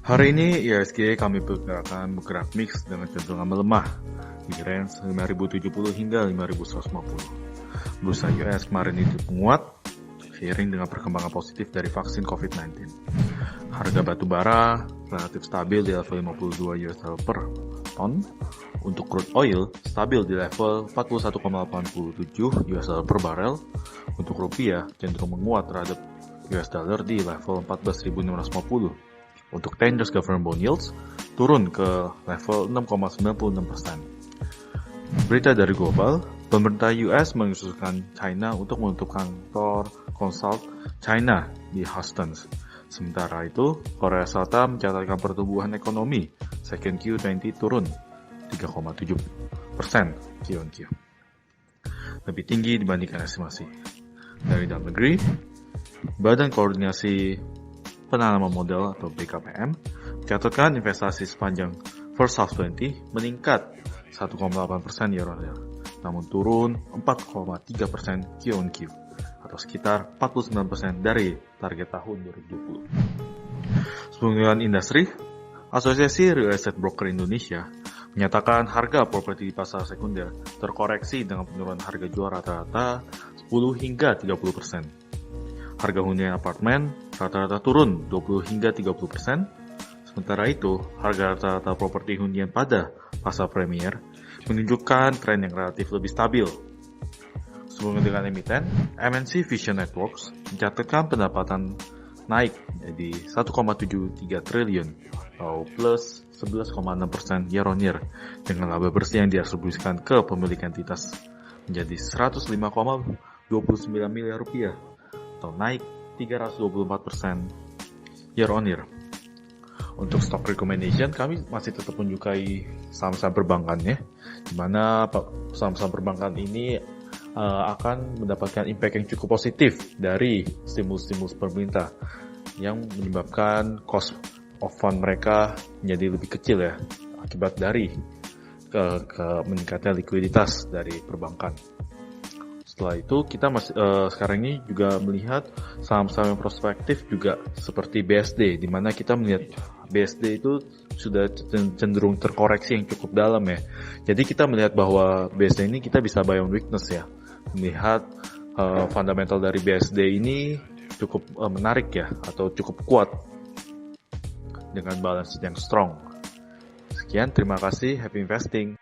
Hari ini IHSG kami perkirakan bergerak mix dengan cenderungan melemah di range 5.070 hingga 5.150. Bursa US kemarin itu menguat seiring dengan perkembangan positif dari vaksin COVID-19. Harga batu bara relatif stabil di level 52 US dollar per ton. Untuk crude oil stabil di level 41,87 US dollar per barel. Untuk rupiah cenderung menguat terhadap US dollar di level 14.650. Untuk 10 years government bond yields turun ke level 6,96%. Berita dari global, pemerintah US mengusulkan China untuk menutup kantor Consult China di Houston. Sementara itu, Korea Selatan mencatatkan pertumbuhan ekonomi second Q20 turun 3,7% Q-on-Q. Lebih tinggi dibandingkan estimasi. Dari dalam negeri, Badan Koordinasi Penanaman Modal atau BKPM mencatatkan investasi sepanjang first half 20 meningkat 1,8% year-on-year, namun turun 4,3% Q-on-Q atau sekitar 49% dari target tahun 2020. Sebelum industri, Asosiasi Real Estate Broker Indonesia menyatakan harga properti di pasar sekunder terkoreksi dengan penurunan harga jual rata-rata 10 hingga 30%. Harga hunian apartemen rata-rata turun 20 hingga 30%. Sementara itu, harga rata-rata properti hunian pada pasar premier menunjukkan tren yang relatif lebih stabil. Sehubungan dengan emiten, MNC Vision Networks mencatatkan pendapatan naik jadi 1,73 triliun atau plus 11,6% year-on-year dengan laba bersih yang diatribusikan ke pemilik entitas menjadi 105,29 miliar rupiah atau naik 324% year-on-year. Untuk stock recommendation, kami masih tetap menyukai saham-saham perbankan ya, di mana saham-saham perbankan ini akan mendapatkan impact yang cukup positif dari stimulus-stimulus pemerintah yang menyebabkan cost of fund mereka menjadi lebih kecil ya, akibat dari meningkatnya likuiditas dari perbankan. Setelah itu kita sekarang ini juga melihat saham-saham yang prospektif juga seperti BSD, di mana kita melihat BSD itu sudah cenderung terkoreksi yang cukup dalam ya. Jadi kita melihat bahwa BSD ini kita bisa buy on weakness ya. Melihat fundamental dari BSD ini cukup menarik ya, atau cukup kuat dengan balance yang strong. Sekian, terima kasih, happy investing.